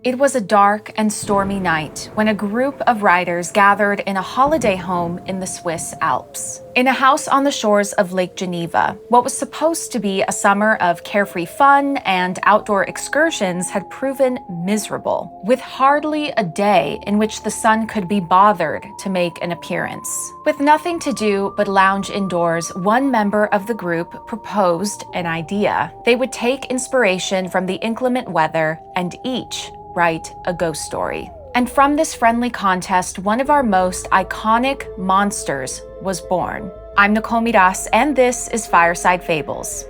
It was a dark and stormy night when a group of riders gathered in a holiday home in the Swiss Alps. In a house on the shores of Lake Geneva, what was supposed to be a summer of carefree fun and outdoor excursions had proven miserable, with hardly a day in which the sun could be bothered to make an appearance. With nothing to do but lounge indoors, one member of the group proposed an idea. They would take inspiration from the inclement weather and each write a ghost story. And from this friendly contest, one of our most iconic monsters was born. I'm Nicole Miras, and this is Fireside Fables.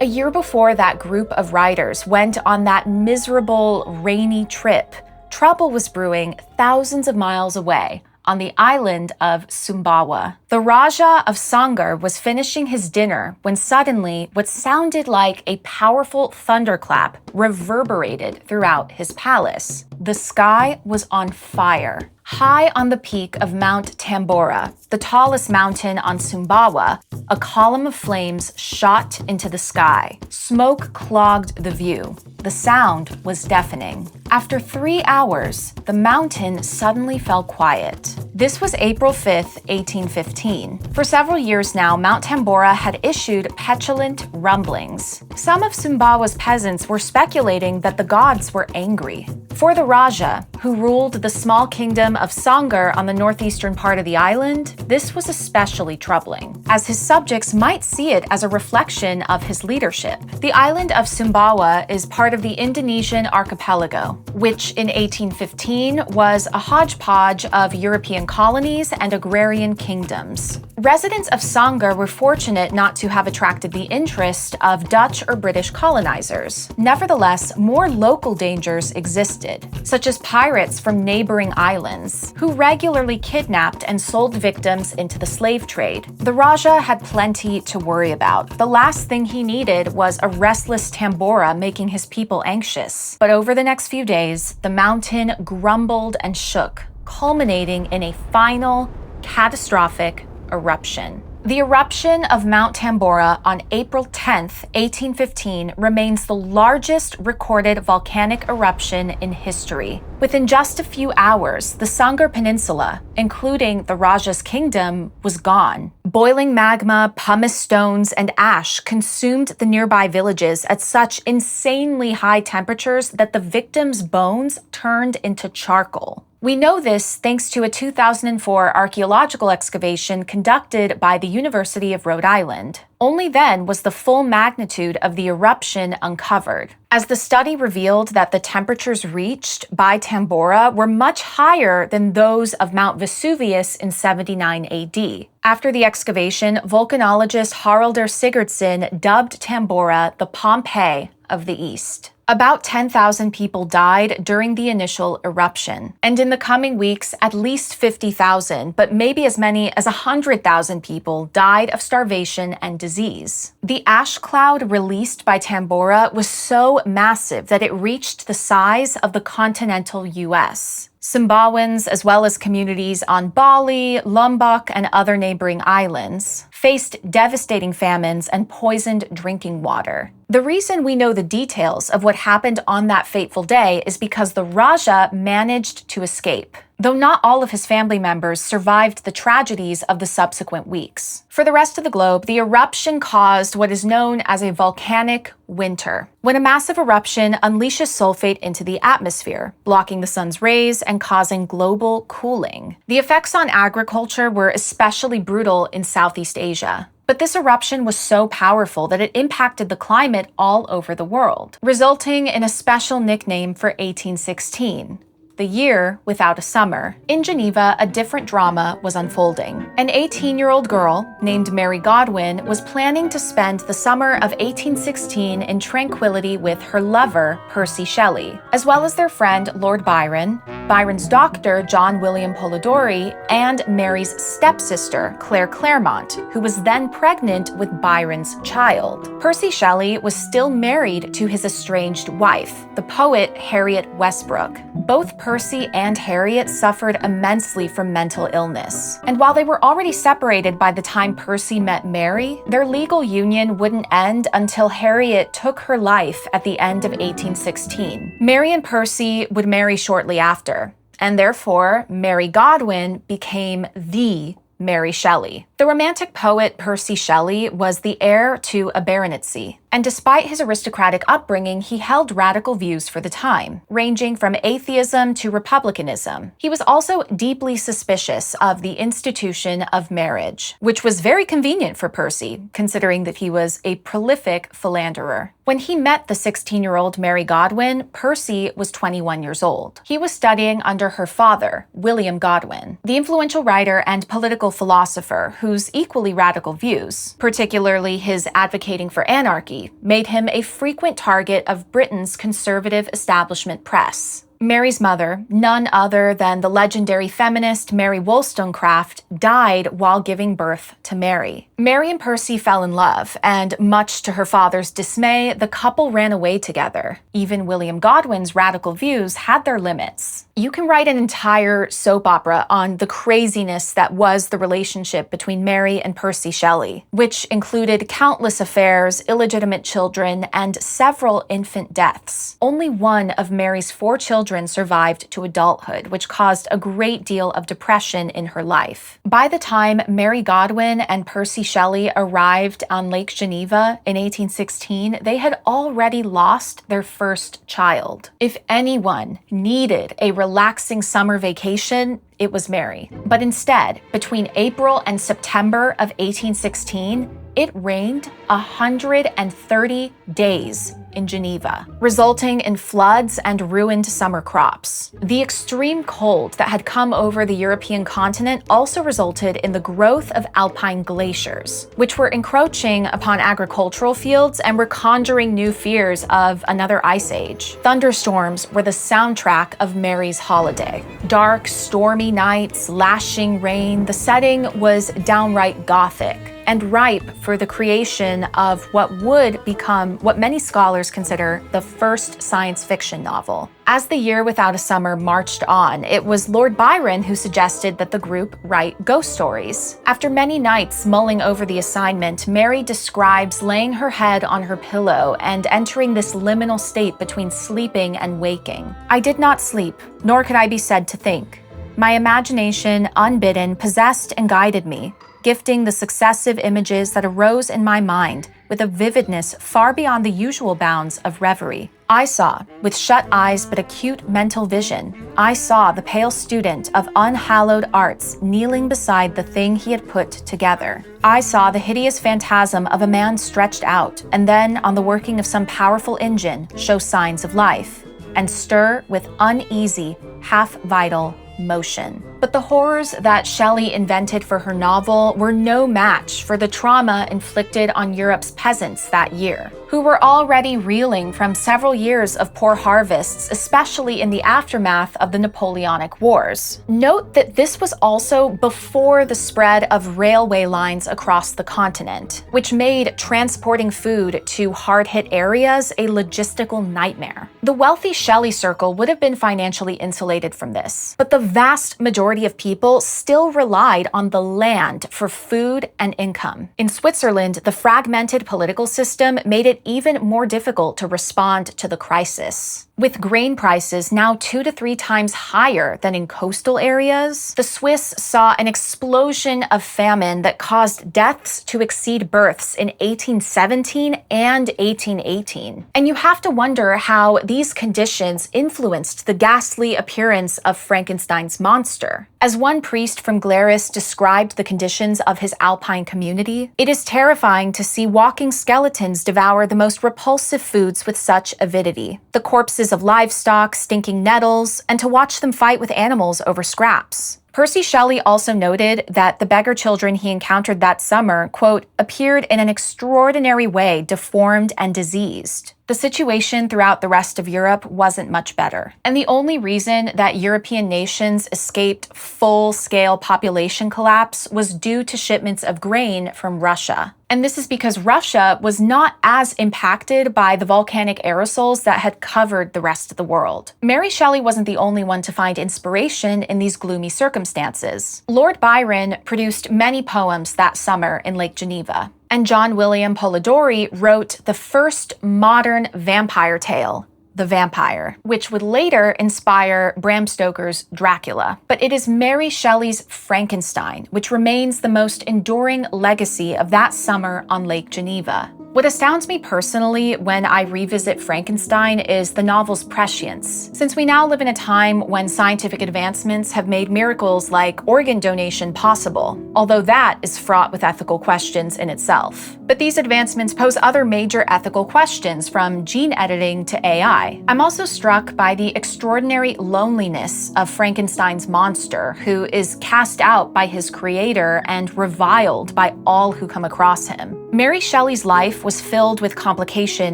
A year before that group of riders went on that miserable, rainy trip, trouble was brewing thousands of miles away on the island of Sumbawa. The Raja of Sangar was finishing his dinner when suddenly what sounded like a powerful thunderclap reverberated throughout his palace. The sky was on fire. High on the peak of Mount Tambora, the tallest mountain on Sumbawa, a column of flames shot into the sky. Smoke clogged the view. The sound was deafening. After 3 hours, the mountain suddenly fell quiet. This was April 5th, 1815. For several years now, Mount Tambora had issued petulant rumblings. Some of Sumbawa's peasants were speculating that the gods were angry. For the Raja, who ruled the small kingdom of Sangar on the northeastern part of the island, this was especially troubling, as his subjects might see it as a reflection of his leadership. The island of Sumbawa is part of the Indonesian archipelago, which in 1815 was a hodgepodge of European colonies and agrarian kingdoms. Residents of Sangar were fortunate not to have attracted the interest of Dutch or British colonizers. Nevertheless, more local dangers existed, such as pirates from neighboring islands, who regularly kidnapped and sold victims into the slave trade. The Raja had plenty to worry about. The last thing he needed was a restless Tambora making his people anxious. But over the next few days, the mountain grumbled and shook, culminating in a final, catastrophic eruption. The eruption of Mount Tambora on April 10th, 1815 remains the largest recorded volcanic eruption in history. Within just a few hours, the Sangar Peninsula, including the Raja's kingdom, was gone. Boiling magma, pumice stones, and ash consumed the nearby villages at such insanely high temperatures that the victims' bones turned into charcoal. We know this thanks to a 2004 archaeological excavation conducted by the University of Rhode Island. Only then was the full magnitude of the eruption uncovered, as the study revealed that the temperatures reached by Tambora were much higher than those of Mount Vesuvius in 79 AD. After the excavation, volcanologist Haraldur Sigurdsson dubbed Tambora the Pompeii of the East. About 10,000 people died during the initial eruption, and in the coming weeks, at least 50,000, but maybe as many as 100,000 people died of starvation and disease. The ash cloud released by Tambora was so massive that it reached the size of the continental US. Sumbawans, as well as communities on Bali, Lombok, and other neighboring islands, faced devastating famines and poisoned drinking water. The reason we know the details of what happened on that fateful day is because the Raja managed to escape, though not all of his family members survived the tragedies of the subsequent weeks. For the rest of the globe, the eruption caused what is known as a volcanic winter, when a massive eruption unleashes sulfate into the atmosphere, blocking the sun's rays and causing global cooling. The effects on agriculture were especially brutal in Southeast Asia. But this eruption was so powerful that it impacted the climate all over the world, resulting in a special nickname for 1816. The year without a summer. In Geneva, a different drama was unfolding. An 18-year-old girl named Mary Godwin was planning to spend the summer of 1816 in tranquility with her lover, Percy Shelley, as well as their friend, Lord Byron, Byron's doctor, John William Polidori, and Mary's stepsister, Claire Clairmont, who was then pregnant with Byron's child. Percy Shelley was still married to his estranged wife, the poet Harriet Westbrook. Both Percy and Harriet suffered immensely from mental illness. And while they were already separated by the time Percy met Mary, their legal union wouldn't end until Harriet took her life at the end of 1816. Mary and Percy would marry shortly after, and therefore Mary Godwin became the Mary Shelley. The Romantic poet Percy Shelley was the heir to a baronetcy, and despite his aristocratic upbringing, he held radical views for the time, ranging from atheism to republicanism. He was also deeply suspicious of the institution of marriage, which was very convenient for Percy, considering that he was a prolific philanderer. When he met the 16-year-old Mary Godwin, Percy was 21 years old. He was studying under her father, William Godwin, the influential writer and political philosopher whose equally radical views, particularly his advocating for anarchy, made him a frequent target of Britain's conservative establishment press. Mary's mother, none other than the legendary feminist Mary Wollstonecraft, died while giving birth to Mary. Mary and Percy fell in love, and much to her father's dismay, the couple ran away together. Even William Godwin's radical views had their limits. You can write an entire soap opera on the craziness that was the relationship between Mary and Percy Shelley, which included countless affairs, illegitimate children, and several infant deaths. Only one of Mary's 4 children survived to adulthood, which caused a great deal of depression in her life. By the time Mary Godwin and Percy Shelley arrived on Lake Geneva in 1816, they had already lost their first child. If anyone needed a relaxing summer vacation, it was Mary. But instead, between April and September of 1816, it rained 130 days in Geneva, resulting in floods and ruined summer crops. The extreme cold that had come over the European continent also resulted in the growth of alpine glaciers, which were encroaching upon agricultural fields and were conjuring new fears of another ice age. Thunderstorms were the soundtrack of Mary's holiday. Dark, stormy nights, lashing rain, the setting was downright Gothic, and ripe for the creation of what would become what many scholars consider the first science fiction novel. As the year without a summer marched on, it was Lord Byron who suggested that the group write ghost stories. After many nights mulling over the assignment, Mary describes laying her head on her pillow and entering this liminal state between sleeping and waking. "I did not sleep, nor could I be said to think. My imagination, unbidden, possessed and guided me, gifting the successive images that arose in my mind with a vividness far beyond the usual bounds of reverie. I saw, with shut eyes but acute mental vision, I saw the pale student of unhallowed arts kneeling beside the thing he had put together. I saw the hideous phantasm of a man stretched out, and then, on the working of some powerful engine, show signs of life, and stir with uneasy, half-vital motion." But the horrors that Shelley invented for her novel were no match for the trauma inflicted on Europe's peasants that year, who were already reeling from several years of poor harvests, especially in the aftermath of the Napoleonic Wars. Note that this was also before the spread of railway lines across the continent, which made transporting food to hard-hit areas a logistical nightmare. The wealthy Shelley circle would have been financially insulated from this, but the vast majority of people still relied on the land for food and income. In Switzerland, the fragmented political system made it even more difficult to respond to the crisis. With grain prices now 2 to 3 times higher than in coastal areas, the Swiss saw an explosion of famine that caused deaths to exceed births in 1817 and 1818. And you have to wonder how these conditions influenced the ghastly appearance of Frankenstein's monster. As one priest from Glarus described the conditions of his alpine community, "It is terrifying to see walking skeletons devour the most repulsive foods with such avidity. The corpses of livestock, stinking nettles, and to watch them fight with animals over scraps." Percy Shelley also noted that the beggar children he encountered that summer, quote, "appeared in an extraordinary way deformed and diseased." The situation throughout the rest of Europe wasn't much better. And the only reason that European nations escaped full-scale population collapse was due to shipments of grain from Russia. And this is because Russia was not as impacted by the volcanic aerosols that had covered the rest of the world. Mary Shelley wasn't the only one to find inspiration in these gloomy circumstances. Lord Byron produced many poems that summer in Lake Geneva. And John William Polidori wrote the first modern vampire tale, The Vampire, which would later inspire Bram Stoker's Dracula. But it is Mary Shelley's Frankenstein, which remains the most enduring legacy of that summer on Lake Geneva. What astounds me personally when I revisit Frankenstein is the novel's prescience. Since we now live in a time when scientific advancements have made miracles like organ donation possible, although that is fraught with ethical questions in itself. But these advancements pose other major ethical questions, from gene editing to AI. I'm also struck by the extraordinary loneliness of Frankenstein's monster, who is cast out by his creator and reviled by all who come across him. Mary Shelley's life was filled with complication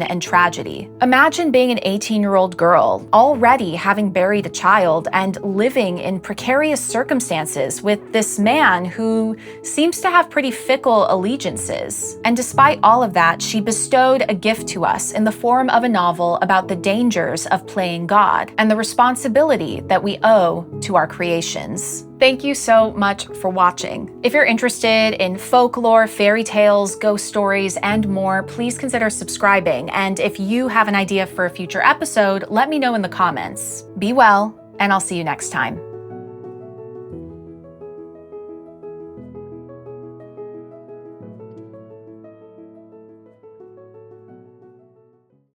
and tragedy. Imagine being an 18-year-old girl, already having buried a child, and living in precarious circumstances with this man who seems to have pretty fickle allegiances. And despite all of that, she bestowed a gift to us in the form of a novel about the dangers of playing God and the responsibility that we owe to our creations. Thank you so much for watching. If you're interested in folklore, fairy tales, ghost stories, and more, please consider subscribing. And if you have an idea for a future episode, let me know in the comments. Be well, and I'll see you next time.